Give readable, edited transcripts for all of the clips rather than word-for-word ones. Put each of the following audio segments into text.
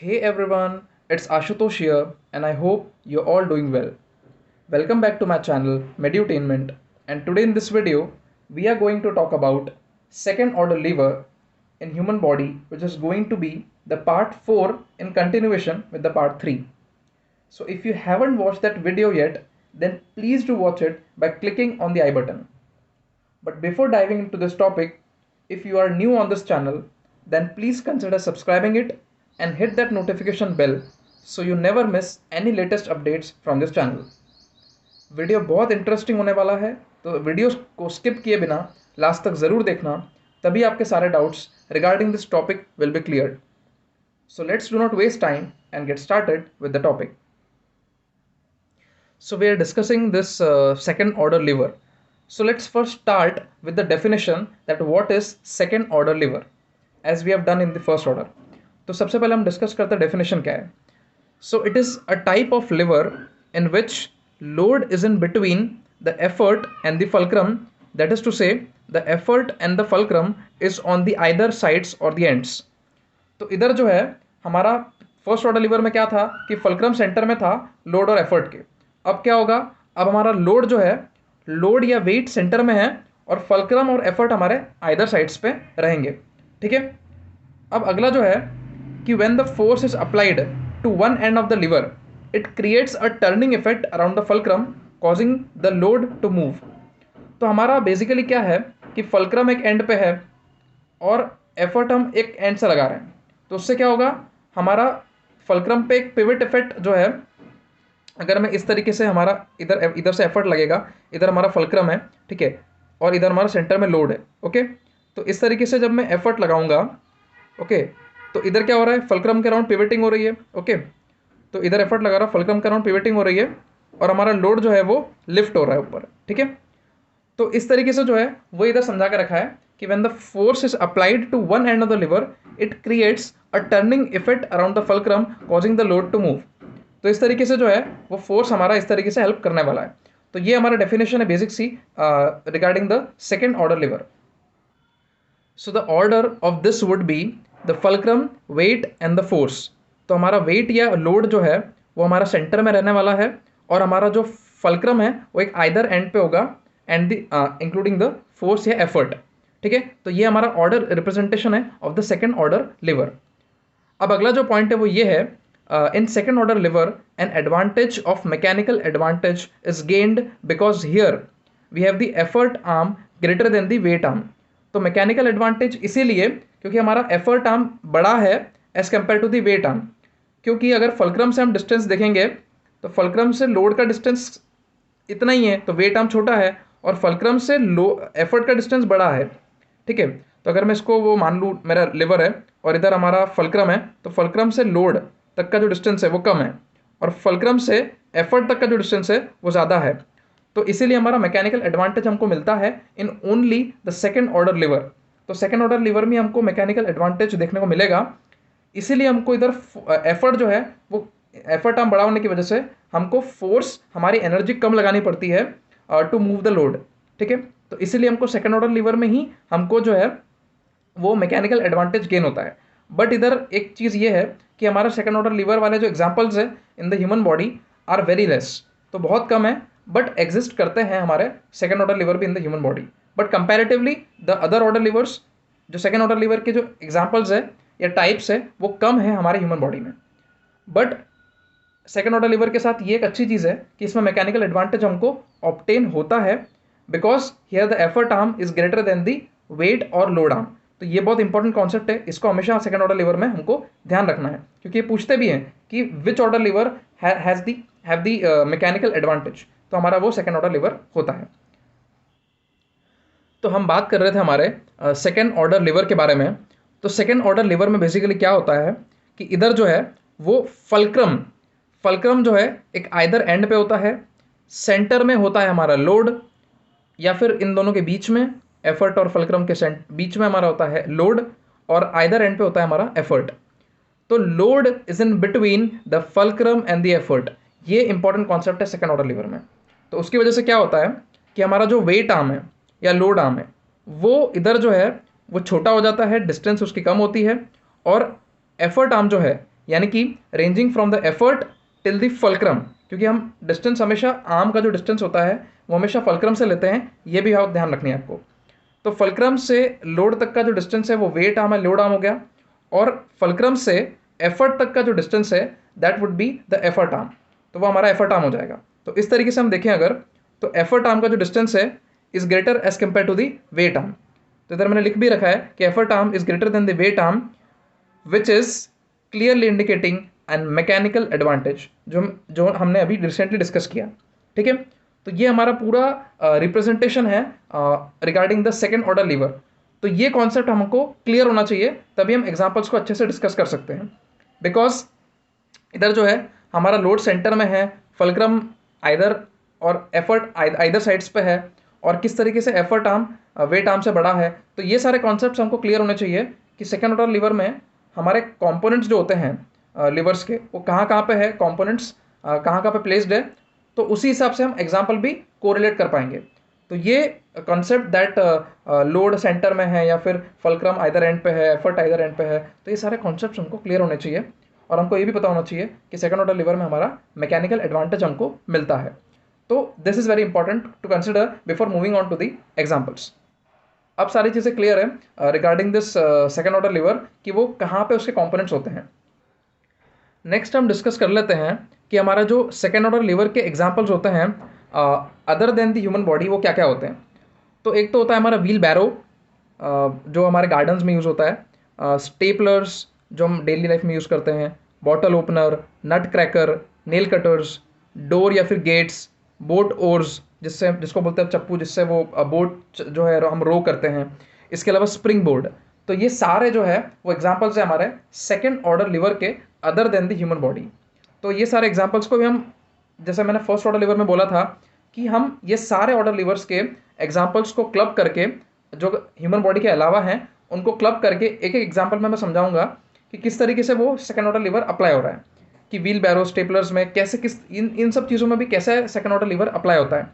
Hey everyone, it's Ashutosh here, and I hope you're all doing well. Welcome back to my channel Medutainment, and today in this video we are going to talk about second order liver in human body, which is going to be the part 4 in continuation with the part 3. So if you haven't watched that video yet, then please do watch it by clicking on the I button. But before diving into this topic, if you are new on this channel, then please consider subscribing it and hit that notification bell so you never miss any latest updates from this channel. Video बहुत interesting होने वाला है, तो video को skip किए बिना last तक ज़रूर देखना, तभी आपके सारे doubts regarding this topic will be cleared. So let's do not waste time and get started with the topic. So we are discussing this second order liver. So let's first start with the definition that what is second order liver as we have done in the first order. तो सबसे पहले हम discuss करते हैं definition क्या है. So it is a type of liver in which load is in between the effort and the fulcrum, that is to say the effort and the fulcrum is on the either sides or the ends. तो इधर जो है हमारा first order liver में क्या था कि fulcrum centre में था लोड और एफर्ट के. अब क्या होगा, अब हमारा लोड जो है, लोड या वेट सेंटर में है और फल्क्रम और एफर्ट हमारे आइदर साइड्स पे रहेंगे. ठीक है. अब अगला जो है कि when the force is applied to one end of the lever it creates a turning effect around the fulcrum causing the load to move. तो हमारा बेसिकली क्या है कि फल्क्रम एक एंड पे है और एफर्ट हम एक एंड से लगा रहे हैं. तो उससे क्या होगा, हमारा फल्क्रम पे एक पिवट इफेक्ट जो है, अगर मैं इस तरीके से हमारा इधर से एफर्ट लगेगा, इधर हमारा फल्क्रम है, ठीक है, और इधर हमारा सेंटर में लोड है. ओके. तो इस तरीके से जब मैं एफर्ट लगाऊंगा, ओके, तो इधर क्या हो रहा है, फल्क्रम के अराउंड पिवटिंग हो रही है. ओके. तो इधर एफर्ट लगा रहा हूँ, फल्क्रम के अराउंड पिवटिंग हो रही है और हमारा लोड जो है वो लिफ्ट हो रहा है ऊपर. ठीक है. तो इस तरीके से जो है वो इधर समझा के रखा है कि when the force is applied to one end of the lever it creates a turning effect around the fulcrum causing the load to move. तो इस तरीके से जो है वो फोर्स हमारा इस तरीके से हेल्प करने वाला है. तो ये हमारा डेफिनेशन है basically regarding the second order lever. So the order of this would be the fulcrum, weight and the force. तो हमारा वेट या लोड जो है वो हमारा सेंटर में रहने वाला है और हमारा जो फल्क्रम है वो एक आइदर एंड पे होगा and the including the force या एफर्ट. ठीक है. तो ये हमारा ऑर्डर रिप्रेजेंटेशन है of the second order liver. अब अगला जो पॉइंट है वो ये है, in second order liver an advantage of mechanical advantage is gained because here we have the effort arm greater than the weight arm. तो mechanical advantage इसीलिए क्योंकि हमारा एफर्ट आर्म बड़ा है as compared to the weight arm. क्योंकि अगर fulcrum से हम डिस्टेंस देखेंगे तो फल्क्रम से लोड का डिस्टेंस इतना ही है, तो वेट आर्म छोटा है, और फल्क्रम से एफर्ट का डिस्टेंस बड़ा है. ठीक है. तो अगर मैं इसको वो मान लूँ मेरा लिवर है और इधर हमारा फल्क्रम है, तो फल्क्रम से लोड तक का जो डिस्टेंस है वो कम है और फल्क्रम से एफर्ट तक का जो डिस्टेंस है वो ज़्यादा है. तो इसीलिए हमारा मैकेनिकल एडवांटेज हमको मिलता है in only the second order liver. तो सेकेंड ऑर्डर लिवर में हमको मैकेनिकल एडवांटेज देखने को मिलेगा. इसीलिए हमको इधर एफर्ट जो है वो एफर्ट हम बड़ा होने की वजह से हमको फोर्स, हमारी एनर्जी कम लगानी पड़ती है टू मूव द लोड. ठीक है. तो इसीलिए हमको सेकेंड ऑर्डर लिवर में ही हमको जो है वो मैकेनिकल एडवांटेज गेन होता है. बट इधर एक चीज़ ये है कि हमारा सेकेंड ऑर्डर लिवर वाले जो एग्जांपल्स है in the human body are very less. तो बहुत कम है, बट एग्जिस्ट करते हैं हमारे सेकेंड ऑर्डर लिवर भी इन the human body. But comparatively the other order levers, जो सेकेंड ऑर्डर लिवर के जो एग्जांपल्स है या टाइप्स है वो कम है हमारे ह्यूमन बॉडी में. बट सेकेंड ऑर्डर लिवर के साथ ये एक अच्छी चीज़ है कि इसमें मैकेनिकल एडवांटेज हमको ऑब्टेन होता है because here the effort arm is greater than the weight और लोड आर्म. तो ये बहुत इंपॉर्टेंट कॉन्सेप्ट है, इसको हमेशा सेकंड ऑर्डर लिवर में हमको ध्यान रखना है, क्योंकि ये पूछते भी हैं कि which order liver have the mechanical advantage. तो हमारा वो सेकंड ऑर्डर लिवर होता है. तो हम बात कर रहे थे हमारे सेकंड ऑर्डर लिवर के बारे में. तो सेकंड ऑर्डर लिवर में बेसिकली क्या होता है कि इधर जो है वो फल्क्रम जो है एक आइदर एंड पे होता है, सेंटर में होता है हमारा लोड, या फिर इन दोनों के बीच में एफर्ट और फल्क्रम के बीच में हमारा होता है लोड, और आइदर एंड पे होता है हमारा एफर्ट. तो load is in between the fulcrum and the effort. ये इंपॉर्टेंट कॉन्सेप्ट है सेकंड ऑर्डर लिवर में. तो उसकी वजह से क्या होता है कि हमारा जो वेट आर्म है या लोड आर्म है वो इधर जो है वो छोटा हो जाता है, डिस्टेंस उसकी कम होती है, और एफर्ट आर्म जो है यानी कि ranging from the effort till the fulcrum, क्योंकि हम डिस्टेंस हमेशा आर्म का जो डिस्टेंस होता है वो हमेशा फल्क्रम से लेते हैं, ये भी आप ध्यान रखनी है आपको। तो फल्क्रम से लोड तक का जो डिस्टेंस है वो वेट आर्म है, लोड आर्म हो गया, और फल्क्रम से एफर्ट तक का जो डिस्टेंस है that would be the effort arm, तो वो हमारा एफर्ट आर्म हो जाएगा। तो इस तरीके से हम देखें अगर, तो एफर्ट आर्म का जो डिस्टेंस है is greater as compared to the weight arm. तो इधर मैंने लिख भी रखा है कि effort arm is greater than the weight arm which is clearly indicating and mechanical advantage, जो हमने अभी रिसेंटली डिस्कस किया। ठीक है, तो ये हमारा पूरा रिप्रेजेंटेशन है regarding the second order lever. तो ये कॉन्सेप्ट हमको क्लियर होना चाहिए, तभी हम एग्जाम्पल्स को अच्छे से डिस्कस कर सकते हैं। बिकॉज इधर जो है हमारा लोड सेंटर में है, फल्क्रम आइदर और एफर्ट आइदर साइड्स पे है, और किस तरीके से एफर्ट आर्म वेट आर्म से बड़ा है। तो ये सारे कॉन्सेप्ट्स हमको क्लियर होने चाहिए कि सेकेंड ऑर्डर लीवर में हमारे कंपोनेंट्स जो होते हैं लिवर्स के, वो कहाँ कहाँ पे है, कंपोनेंट्स कहाँ कहाँ पे प्लेस्ड है, तो उसी हिसाब से हम एग्जाम्पल भी कोरिलेट कर पाएंगे। तो ये कॉन्सेप्ट दैट लोड सेंटर में है या फिर फल्क्रम आइदर एंड पे है, एफर्ट आइदर एंड पे है, तो ये सारे कॉन्सेप्ट्स हमको क्लियर होने चाहिए, और हमको ये भी पता होना चाहिए कि सेकंड ऑर्डर लीवर में हमारा मैकेनिकल एडवांटेज हमको मिलता है। तो this is very important to consider before moving on to the examples. अब सारी चीज़ें क्लियर है regarding this second order lever कि वो कहाँ पे उसके कंपोनेंट्स होते हैं। नेक्स्ट हम डिस्कस कर लेते हैं कि हमारा जो सेकेंड ऑर्डर लीवर के एग्जाम्पल्स होते हैं other than the human body, वो क्या क्या होते हैं। तो एक तो होता है हमारा व्हील बैरो, जो हमारे गार्डन्स में यूज़ होता है, स्टेपलर्स जो हम डेली लाइफ में यूज़ करते हैं, बॉटल ओपनर, नट क्रैकर, नेल कटर्स, डोर या फिर गेट्स, बोट ओर्स जिसको बोलते हैं चप्पू, जिससे वो बोट जो है हम रो करते हैं, इसके अलावा स्प्रिंग बोर्ड। तो ये सारे जो है वो एग्जाम्पल्स है हमारे सेकेंड ऑर्डर लिवर के other than the human body. तो ये सारे एग्जाम्पल्स को भी हम, जैसे मैंने फर्स्ट ऑर्डर लिवर में बोला था कि हम ये सारे ऑर्डर लिवर्स के एग्जाम्पल्स को क्लब करके, जो ह्यूमन बॉडी के अलावा हैं उनको क्लब करके एक एक एग्जाम्पल में मैं समझाऊंगा कि किस तरीके से वो सेकेंड ऑर्डर लिवर अप्लाई हो रहा है, कि व्हील बैरो स्टेपलर्स में कैसे, किस इन सब चीज़ों में भी कैसे सेकेंड ऑर्डर लिवर अप्लाई होता है,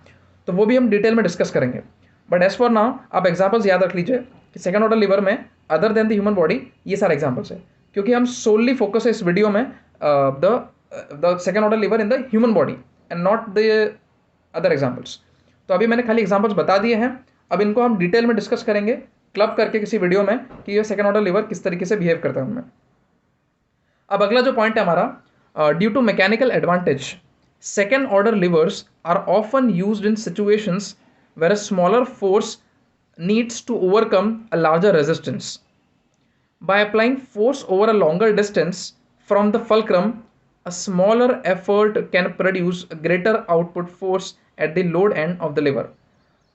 तो वो भी हम डिटेल में डिस्कस करेंगे। बट एज फॉर नाउ आप एग्जाम्पल्स याद रख लीजिए कि सेकेंड ऑर्डर लिवर में other than the human body ये सारे एग्जाम्पल्स है, क्योंकि हम सोलली फोकस है इस वीडियो में the second order liver in the human body and not the other examples. तो अभी मैंने खाली एग्जाम्पल्स बता दिए हैं, अब इनको हम डिटेल में डिस्कस करेंगे क्लब करके किसी वीडियो में कि ये सेकेंड ऑर्डर लिवर किस तरीके से बिहेव करता है उनमें। अब अगला जो पॉइंट है हमारा, due to mechanical advantage second order levers are often used in situations where a smaller force needs to overcome a larger resistance. By applying force over a longer distance from the fulcrum, a smaller effort can produce a greater output force at the load end of the lever.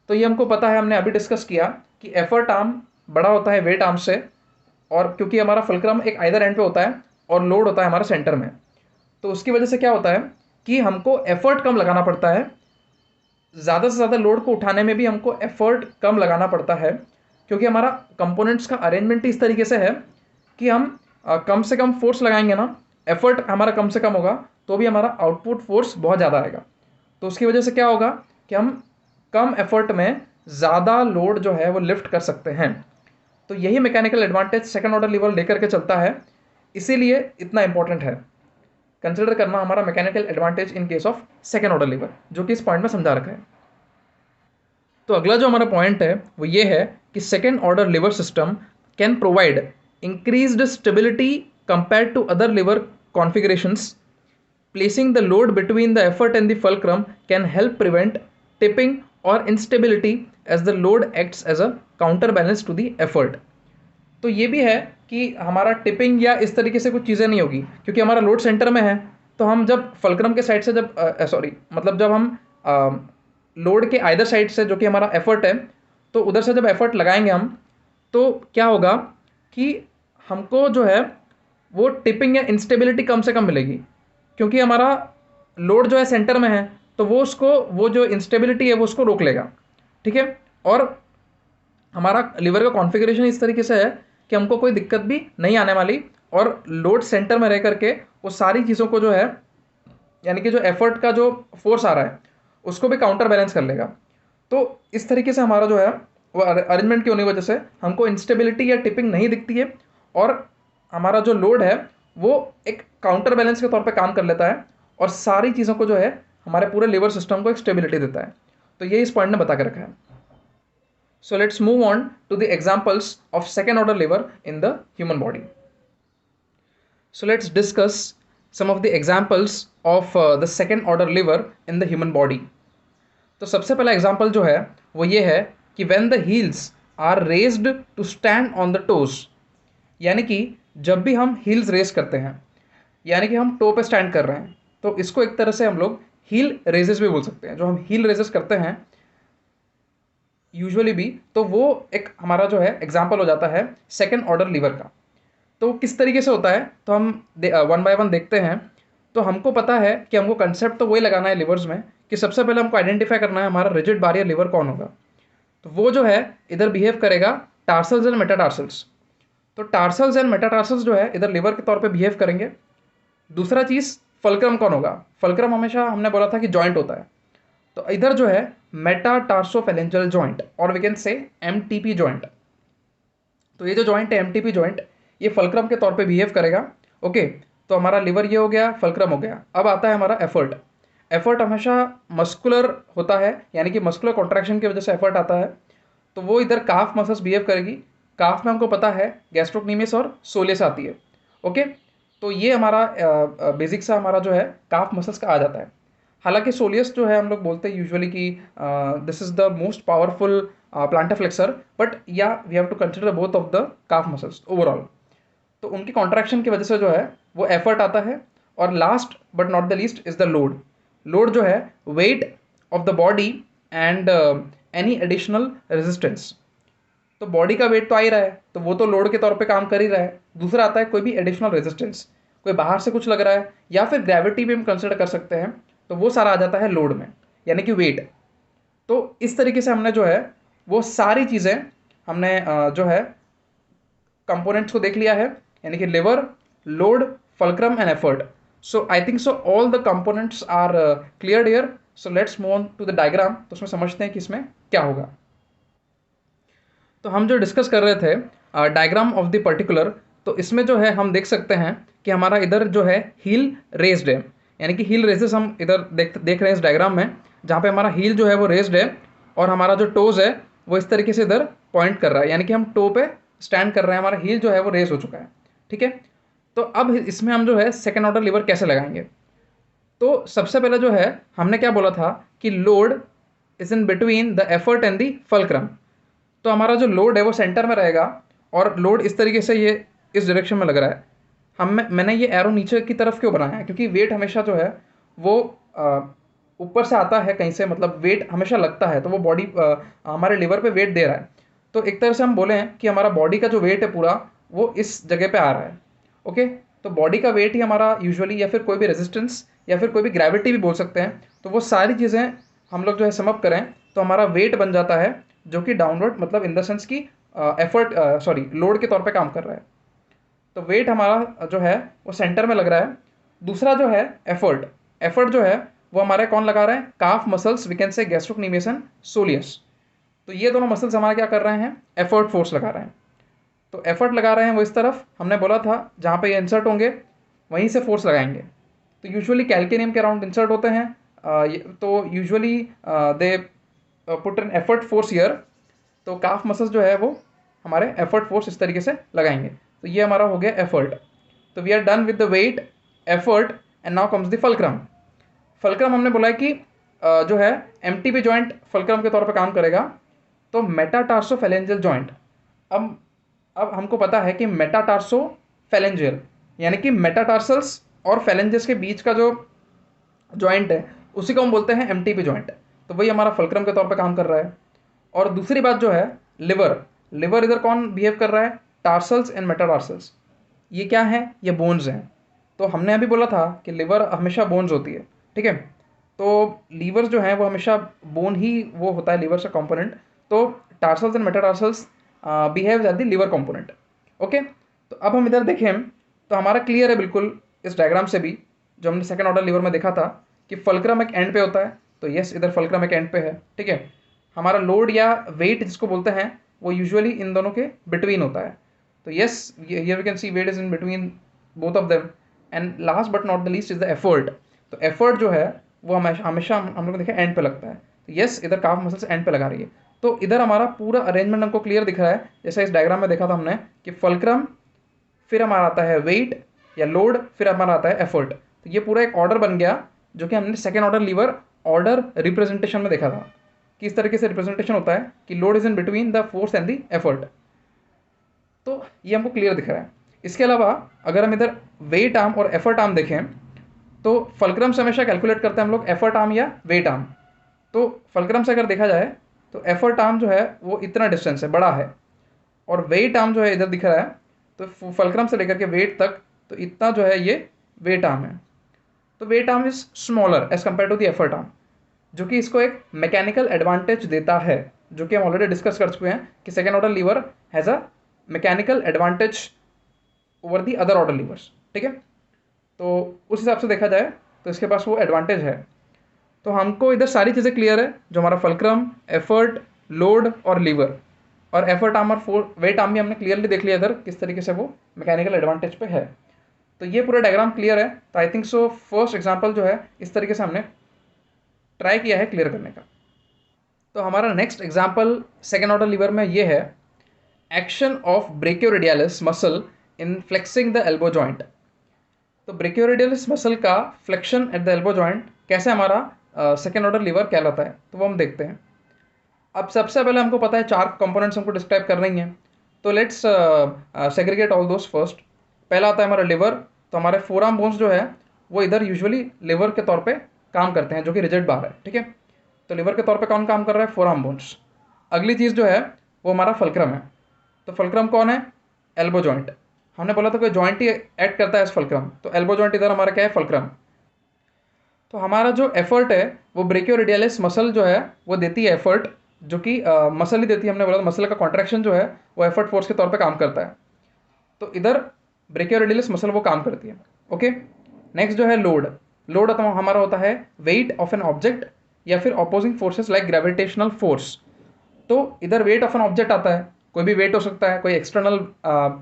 तो ये हमको पता है, हमने अभी discuss किया कि effort arm बड़ा होता है वेट आर्म से, और क्योंकि हमारा फुलक्रम एक आइदर एंड पे होता है और लोड होता है हमारा सेंटर में, तो उसकी वजह से क्या होता है कि हमको एफर्ट कम लगाना पड़ता है, ज़्यादा से ज़्यादा लोड को उठाने में भी हमको एफर्ट कम लगाना पड़ता है, क्योंकि हमारा कंपोनेंट्स का अरेंजमेंट इस तरीके से है कि हम कम से कम फोर्स लगाएंगे ना, एफर्ट हमारा कम से कम होगा तो भी हमारा आउटपुट फोर्स बहुत ज़्यादा आएगा। तो उसकी वजह से क्या होगा कि हम कम एफर्ट में ज़्यादा लोड जो है वो लिफ्ट कर सकते हैं। तो यही mechanical advantage second order liver लेकर के चलता है, इसीलिए इतना इंपॉर्टेंट है कंसिडर करना हमारा mechanical advantage in case of second order liver, जो कि इस पॉइंट में समझा रखा है। तो अगला जो हमारा पॉइंट है वो ये है कि second order lever system can provide increased stability compare to other lever configurations. Placing the load between the effort and the fulcrum can help prevent tipping or instability as the load acts as a counterbalance to the effort. तो ये भी है कि हमारा tipping या इस तरीके से कुछ चीज़ें नहीं होगी, क्योंकि हमारा लोड सेंटर में है, तो हम जब फुलक्रम के साइड से जब हम लोड के आइदर साइड से जो कि हमारा एफर्ट है, तो उधर से जब एफर्ट लगाएंगे हम, तो क्या होगा कि हमको जो है वो टिपिंग या इंस्टेबिलिटी कम से कम मिलेगी, क्योंकि हमारा लोड जो है सेंटर में है, तो वो जो इंस्टेबिलिटी है वो उसको रोक लेगा। ठीक है, और हमारा लिवर का कॉन्फ़िगरेशन इस तरीके से है कि हमको कोई दिक्कत भी नहीं आने वाली, और लोड सेंटर में रह करके वो सारी चीज़ों को जो है, यानी कि जो एफर्ट का जो फोर्स आ रहा है उसको भी काउंटर बैलेंस कर लेगा। तो इस तरीके से हमारा जो है वो अरेंजमेंट की होने की वजह से हमको इंस्टेबिलिटी या टिपिंग नहीं दिखती है, और हमारा जो लोड है वो एक काउंटर बैलेंस के तौर पे काम कर लेता है और सारी चीज़ों को जो है हमारे पूरे लिवर सिस्टम को एक स्टेबिलिटी देता है। तो ये इस पॉइंट ने बता के रखा है। So let's move on to the examples of second order liver in the human body. So let's discuss some of the examples of the second order liver in the human body. तो सबसे पहला example जो है वो ये है कि when the heels are raised to stand on the toes, यानी कि जब भी हम हील्स रेस करते हैं, यानी कि हम टो पे स्टैंड कर रहे हैं, तो इसको एक तरह से हम लोग हील रेजेस भी बोल सकते हैं। जो हम हील रेजेस करते हैं यूजुअली भी, तो वो एक हमारा जो है एग्जाम्पल हो जाता है सेकेंड ऑर्डर लीवर का। तो किस तरीके से होता है, तो हम वन बाय वन देखते हैं। तो हमको पता है कि हमको कंसेप्ट तो वही लगाना है लिवर्स में कि सबसे पहले हमको आइडेंटिफाई करना है हमारा रिजिड बारियर लिवर कौन होगा। तो वो जो है इधर बिहेव करेगा टार्सल्स एंड मेटाटार्सल्स। तो टार्सल्स एंड मेटाटार्सल्स जो है इधर लिवर के तौर पे बिहेव करेंगे। दूसरा चीज़ फलक्रम कौन होगा, फलक्रम हमेशा हमने बोला था कि जॉइंट होता है। तो इधर जो है मेटाटार्सोफेलेंजियल जॉइंट और we can say MTP joint. तो ये जो जॉइंट है एमटीपी जॉइंट, ये फलक्रम के तौर पे बिहेव करेगा। ओके, तो हमारा लिवर ये हो गया, फलक्रम हो गया। अब आता है हमारा एफर्ट। एफर्ट हमेशा मस्कुलर होता है, यानी कि मस्कुलर कॉन्ट्रैक्शन की वजह से एफर्ट आता है। तो वो इधर काफ मसल्स बिहेव करेगी। काफ में हमको पता है गैस्ट्रोक्नीमियस और सोलियस आती है। ओके, तो ये हमारा बेसिक सा हमारा जो है काफ मसल्स का आ जाता है। हालांकि सोलियस जो है हम लोग बोलते हैं यूजुअली कि this is the most powerful plantar flexor, but yeah we have to consider both of the calf muscles overall. तो उनकी कॉन्ट्रैक्शन की वजह से जो है वो एफर्ट आता है। और last but not the least is the load. Load जो है weight of the body and any additional resistance. तो बॉडी का वेट तो आ ही रहा है, तो वो तो लोड के तौर पे काम कर ही रहा है। दूसरा आता है कोई भी एडिशनल रेजिस्टेंस, कोई बाहर से कुछ लग रहा है या फिर ग्रेविटी भी हम कंसिडर कर सकते हैं। तो वो सारा आ जाता है लोड में, यानी कि वेट। तो इस तरीके से हमने जो है वो सारी चीज़ें हमने जो है कंपोनेंट्स को देख लिया है, यानी कि lever, load, fulcrum and effort. So I think so all the components are clear here. So let's move on to the diagram. तो उसमें समझते हैं कि इसमें क्या होगा। तो हम जो डिस्कस कर रहे थे डायग्राम ऑफ द पर्टिकुलर, तो इसमें जो है हम देख सकते हैं कि हमारा इधर जो है हील रेज्ड है, यानी कि हील रेजेस हम इधर देख रहे हैं इस डायग्राम में, जहाँ पे हमारा हील जो है वो रेज्ड है और हमारा जो टोज है वो इस तरीके से इधर पॉइंट कर रहा है, यानी कि हम टो पे स्टैंड कर रहे हैं, हमारा हील जो है वो रेज हो चुका है। ठीक है, तो अब इसमें हम जो है सेकेंड ऑर्डर लीवर कैसे लगाएंगे। तो सबसे पहले जो है हमने क्या बोला था कि load is in between the effort and the fulcrum. तो हमारा जो लोड है वो सेंटर में रहेगा और लोड इस तरीके से ये इस डायरेक्शन में लग रहा है। मैंने ये एरो नीचे की तरफ क्यों बनाया है, क्योंकि वेट हमेशा जो है वो ऊपर से आता है कहीं से, मतलब वेट हमेशा लगता है, तो वो बॉडी हमारे लिवर पे वेट दे रहा है। तो एक तरह से हम बोलें कि हमारा बॉडी का जो वेट है पूरा वो इस जगह पे आ रहा है। ओके, तो बॉडी का वेट ही हमारा यूजुअली, या फिर कोई भी रेजिस्टेंस या फिर कोई भी ग्रेविटी भी बोल सकते हैं, तो वो सारी चीज़ें हम लोग जो है समअप करें तो हमारा वेट बन जाता है, जो कि डाउनवर्ड मतलब इन द सेंस की एफर्ट सॉरी लोड के तौर पे काम कर रहा है। तो वेट हमारा जो है वो सेंटर में लग रहा है। दूसरा जो है एफर्ट, एफर्ट जो है वो हमारे कौन लगा रहे हैं, calf muscles, we can say gastrocnemius and soleus. तो ये दोनों मसल्स हमारे क्या कर रहे हैं, एफर्ट फोर्स लगा रहे हैं। तो एफर्ट लगा रहे हैं वो इस तरफ, हमने बोला था जहाँ पे ये इंसर्ट होंगे वहीं से फोर्स लगाएंगे। तो यूजुअली कैल्केनियम के अराउंड इंसर्ट होते हैं, तो usually they put an effort force here. तो काफ मसल्स जो है वो हमारे एफर्ट फोर्स इस तरीके से लगाएंगे। तो ये हमारा हो गया एफर्ट। तो we are done with the weight, effort and now comes the fulcrum. Fulcrum हमने बोला है कि जो है एमटीपी जॉइंट फलक्रम के तौर पे काम करेगा। तो मेटाटार्सोफेलेंजियल जॉइंट, अब हमको पता है कि मेटाटार्सोफेलेंजियल यानी कि मेटाटार्सल्स और फेलेंजेस के बीच का जो जॉइंट है उसी को हम बोलते हैं एमटीपी जॉइंट। तो वही हमारा फलक्रम के तौर पे काम कर रहा है। और दूसरी बात जो है लिवर, लिवर इधर कौन बिहेव कर रहा है, टार्सल्स एंड मेटाटार्सल्स। ये क्या है, ये बोन्स हैं। तो हमने अभी बोला था कि लिवर हमेशा बोन्स होती है। ठीक है, तो लीवर जो है वो हमेशा बोन ही वो होता है लिवर से कंपोनेंट। तो tarsals and metatarsals behave at the liver component. Okay, तो अब हम इधर देखें तो हमारा क्लियर है बिल्कुल इस डायग्राम से भी, जो हमने सेकंड ऑर्डर लिवर में देखा था कि फलक्रम एक एंड पे होता है। तो यस, इधर फलक्रम एक एंड पे है। ठीक है, हमारा लोड या वेट जिसको बोलते हैं वो यूजुअली इन दोनों के बिटवीन होता है। तो yes, here we can see weight is in between both of them. And last but not the least is the effort. तो एफर्ट जो है वो हमेशा हमेशा हम लोग देखें एंड पे लगता है। तो यस, इधर काफ मसल्स एंड पे लगा रही है। तो इधर हमारा पूरा अरेंजमेंट हमको क्लियर दिख रहा है, जैसे इस डायग्राम में देखा था हमने कि फल्क्रम, फिर हमारा आता है वेट या लोड, फिर हमारा आता है एफर्ट। तो ये पूरा एक ऑर्डर बन गया जो कि हमने second order liver order representation में देखा था कि इस तरीके से रिप्रेजेंटेशन होता है कि load is in between the force and the effort. तो ये हमको क्लियर दिख रहा है। इसके अलावा अगर हम इधर वेट आर्म और एफर्ट आर्म देखें तो फल्क्रम से हमेशा कैलकुलेट करते हैं हम लोग एफर्ट आर्म या वेट आर्म। तो फल्क्रम से अगर देखा जाए तो एफर्ट आर्म जो है वो इतना डिस्टेंस है, बड़ा है, और वेट आर्म जो है इधर दिख रहा है, तो फल्क्रम से लेकर के वेट तक तो इतना जो है ये वेट आर्म है। तो weight arm is smaller as compared to the effort arm, जो कि इसको एक मैकेनिकल एडवांटेज देता है, जो कि हम ऑलरेडी डिस्कस कर चुके हैं कि second order liver has a mechanical advantage over the other order levers. ठीक है, तो उस हिसाब से देखा जाए तो इसके पास वो एडवांटेज है। तो हमको इधर सारी चीज़ें क्लियर है, जो हमारा फल्क्रम, एफर्ट, लोड और लीवर, और एफर्ट आर्म और वेट आर्म भी हमने क्लियरली देख लिया इधर किस तरीके से वो मैकेनिकल एडवांटेज पे है। तो ये पूरा डायग्राम क्लियर है। तो आई थिंक सो फर्स्ट एग्जांपल जो है इस तरीके से हमने ट्राई किया है क्लियर करने का। तो हमारा next example second order liver में ये है, action of ब्रेकियोरेडियलिस muscle in flexing the elbow joint. तो ब्रेकियोरेडियलिस मसल का flexion at the elbow joint कैसे हमारा सेकेंड ऑर्डर लीवर कहलाता है, तो वो हम देखते हैं। अब सबसे पहले हमको पता है चार कंपोनेंट्स हमको डिस्क्राइब करने ही हैं, तो let's segregate all those first. पहला आता है हमारा लिवर। तो हमारे फोर आर्म बोन्स जो है वो इधर यूजुअली लिवर के तौर पे काम करते हैं, जो कि रिजिड बार है। ठीक है, तो लिवर के तौर पे कौन काम कर रहा है? Four arm bones. अगली चीज़ जो है वो हमारा फल्क्रम है। तो फल्क्रम कौन है? Elbow joint. हमने बोला था कोई जॉइंट ही एक्ट करता है इस फल्क्रम, तो एल्बो जॉइंट इधर हमारा क्या है? फल्क्रम। तो हमारा जो एफर्ट है वो ब्रेकियोरेडियलिस मसल जो है वो देती है एफर्ट, जो कि मसल ही देती है। हमने बोला था मसल का कॉन्ट्रैक्शन जो है वो एफर्ट फोर्स के तौर पे काम करता है। तो इधर ब्रेकियोरेडियलिस मसल वो काम करती है। ओके, नेक्स्ट जो है लोड। लोड हमारा होता है वेट ऑफ एन ऑब्जेक्ट या फिर opposing forces like gravitational force. तो इधर वेट ऑफ एन ऑब्जेक्ट आता है, कोई भी वेट हो सकता है, कोई एक्सटर्नल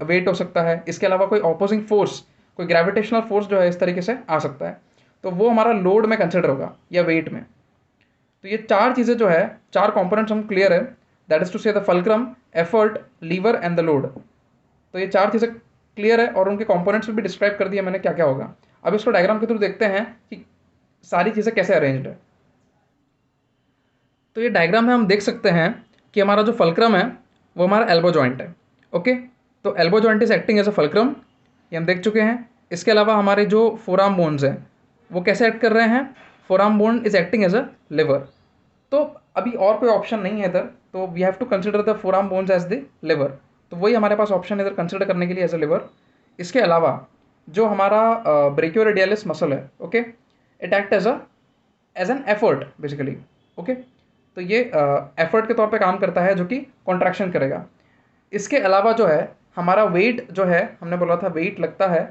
वेट हो सकता है, इसके अलावा कोई ऑपोजिंग फोर्स, कोई ग्रेविटेशनल फोर्स जो है इस तरीके से आ सकता है, तो वो हमारा लोड में कंसिडर होगा या वेट में। तो ये चार चीज़ें जो है, चार कंपोनेंट्स हम क्लियर है, that is to say the fulcrum, effort, lever and the load. तो ये चार चीज़ें क्लियर है और उनके कंपोनेंट्स भी डिस्क्राइब कर दिया मैंने क्या क्या होगा। अब इसको डायग्राम के थ्रू देखते हैं कि सारी चीज़ें कैसे अरेंज्ड है। तो ये डायग्राम में हम देख सकते हैं कि हमारा जो फल्क्रम है वो हमारा एल्बो जॉइंट है। ओके, तो elbow joint is acting as a fulcrum, ये हम देख चुके हैं। इसके अलावा हमारे जो फोर आर्म बोन्स हैं वो कैसे एक्ट कर रहे हैं? Forearm bone is acting as a lever. तो अभी और कोई ऑप्शन नहीं है इधर, तो we have to consider the forearm bones as the lever. तो वही हमारे पास ऑप्शन है इधर कंसिडर करने के लिए एज अ लिवर। इसके अलावा जो हमारा ब्रेकियोरेडियलिस मसल है, okay, it act as an effort basically. Okay, तो ये एफर्ट के तौर पे काम करता है, जो कि कॉन्ट्रैक्शन करेगा। इसके अलावा जो है हमारा वेट जो है, हमने बोला था वेट लगता है,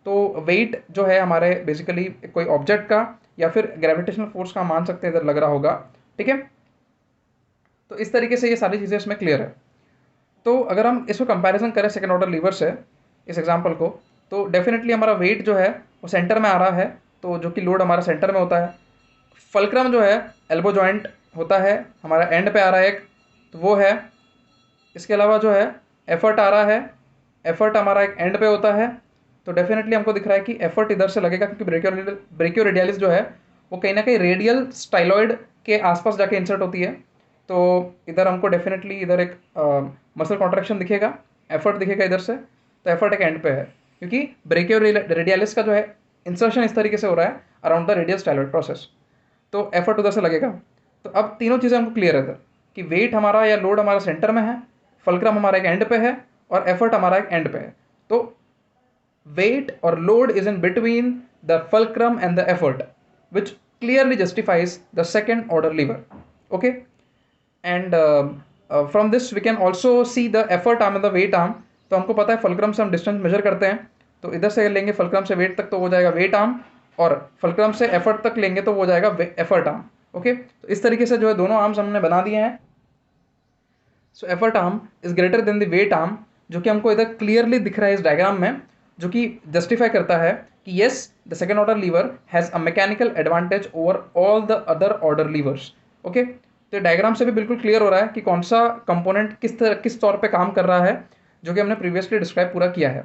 तो वेट जो है हमारे बेसिकली कोई ऑब्जेक्ट का या फिर ग्रेविटेशनल फोर्स का मान सकते हैं, इधर लग रहा होगा। ठीक है, तो इस तरीके से ये सारी चीज़ें इसमें क्लियर है। तो अगर हम इसको कंपैरिजन करें सेकेंड ऑर्डर लीवर से, इस एग्जांपल को, तो डेफिनेटली हमारा वेट जो है वो सेंटर में आ रहा है, तो जो कि लोड हमारा सेंटर में होता है। फल्क्रम जो है एल्बो जॉइंट होता है, हमारा एंड पे आ रहा है एक, तो वो है। इसके अलावा जो है एफर्ट आ रहा है, एफर्ट हमारा एक एंड पे होता है। तो डेफिनेटली हमको दिख रहा है कि एफर्ट इधर से लगेगा, क्योंकि ब्रेकियोरेडियलिस जो है वो कहीं ना कहीं रेडियल स्टाइलॉइड के आसपास जाके इंसर्ट होती है। तो इधर हमको डेफिनेटली इधर एक मसल कॉन्ट्रैक्शन दिखेगा, एफर्ट दिखेगा इधर से। तो एफर्ट एक एंड पे है, क्योंकि ब्रेकियोरेडियलिस का जो है इंसर्शन इस तरीके से हो रहा है around the radial styloid process, तो एफर्ट उधर से लगेगा। तो अब तीनों चीज़ें हमको क्लियर है इधर कि वेट हमारा या लोड हमारा सेंटर में है, फल्क्रम हमारा एक एंड पे है और एफर्ट हमारा एक एंड पे है। तो वेट और load is in between the fulcrum and the effort, which clearly justifies the second order lever. Okay, and from this we can also see the effort arm and the weight arm. तो हमको पता है fulcrum से हम distance measure करते हैं, तो इधर से लेंगे फल्क्रम से वेट तक तो हो जाएगा वेट आर्म, और फल्क्रम से एफर्ट तक लेंगे तो हो जाएगा एफर्ट आर्म। ओके, तो इस तरीके से जो है दोनों आर्म्स हमने बना दिए हैं। So effort arm is greater than the weight arm, जो कि हमको इधर क्लियरली दिख रहा है इस डायग्राम में। जो कि जस्टिफाई करता है कि yes the second order liver has a mechanical advantage over all the other order levers. Okay, तो डायग्राम से भी बिल्कुल क्लियर हो रहा है कि कौन सा कंपोनेंट किस तौर पे काम कर रहा है, जो कि हमने प्रीवियसली डिस्क्राइब पूरा किया है।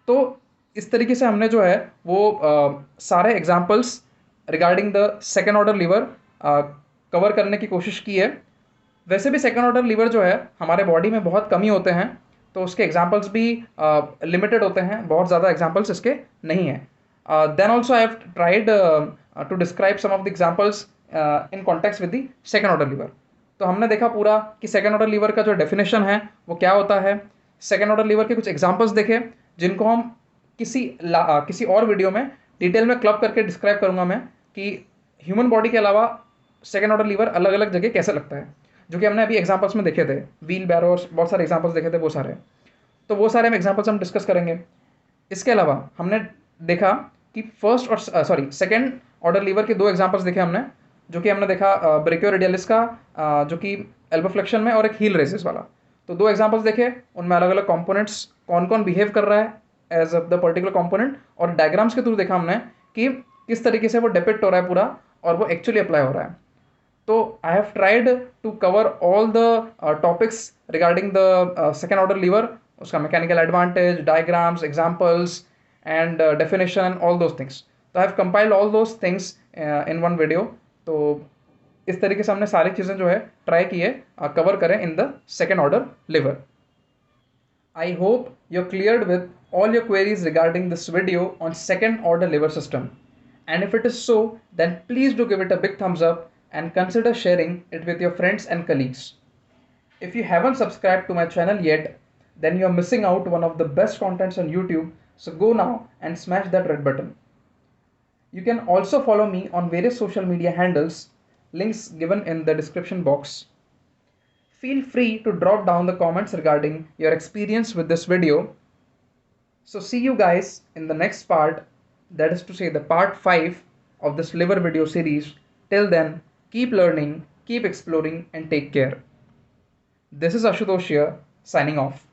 तो इस तरीके से हमने जो है वो सारे examples regarding the second order liver cover करने की कोशिश की है। वैसे भी सेकेंड ऑर्डर लीवर जो है हमारे बॉडी में बहुत कम ही होते हैं, तो उसके एग्जाम्पल्स भी लिमिटेड होते हैं, बहुत ज़्यादा एग्जाम्पल्स इसके नहीं हैं। Then also I have tried to describe some of the examples in context with the second order lever. तो हमने देखा पूरा कि सेकेंड ऑर्डर लीवर का जो डेफिनेशन है वो क्या होता है, सेकेंड ऑर्डर लीवर के कुछ एग्जाम्पल्स देखे जिनको हम किसी और वीडियो में डिटेल में क्लब करके डिस्क्राइब करूंगा मैं कि ह्यूमन बॉडी के अलावा सेकेंड ऑर्डर लीवर अलग अलग जगह कैसे लगता है, जो कि हमने अभी एग्जांपल्स में देखे थे, व्हील बैरोस, बहुत सारे एग्जांपल्स देखे थे वो सारे। तो वो सारे हम एग्जांपल्स हम डिस्कस करेंगे। इसके अलावा हमने देखा कि फर्स्ट और सेकेंड ऑर्डर लीवर के दो एग्जांपल्स देखे हमने, जो कि हमने देखा ब्रेकियोरेडियलिस का जो कि एल्बो फ्लेक्शन में, और एक हील रेसिस वाला। तो दो एग्जांपल्स देखे, उनमें अलग अलग कंपोनेंट्स कौन कौन बिहेव कर रहा है एज द पर्टिकुलर कंपोनेंट, और डायग्राम्स के थ्रू देखा हमने कि किस तरीके से वो डिपिक्ट हो रहा है पूरा और वो एक्चुअली अप्लाई हो रहा है। तो I have tried to cover all the topics regarding the second order lever, उसका mechanical advantage, diagrams, examples, and definition and all those things. तो I have compiled all those things in one video. तो इस तरीके से हमने सारी चीज़ें जो है ट्राई किए कवर करें in the second order lever. I hope you're cleared with all your queries regarding this video on second order lever system. And if it is so, then please do give it a big thumbs up and consider sharing it with your friends and colleagues. If you haven't subscribed to my channel yet, then you're missing out one of the best contents on YouTube, so go now and smash that red button. You can also follow me on various social media handles, links given in the description box. Feel free to drop down the comments regarding your experience with this video. So see you guys in the next part, that is to say the part 5 of this liver video series. Till then, keep learning, keep exploring, and take care. This is Ashutosh here, signing off.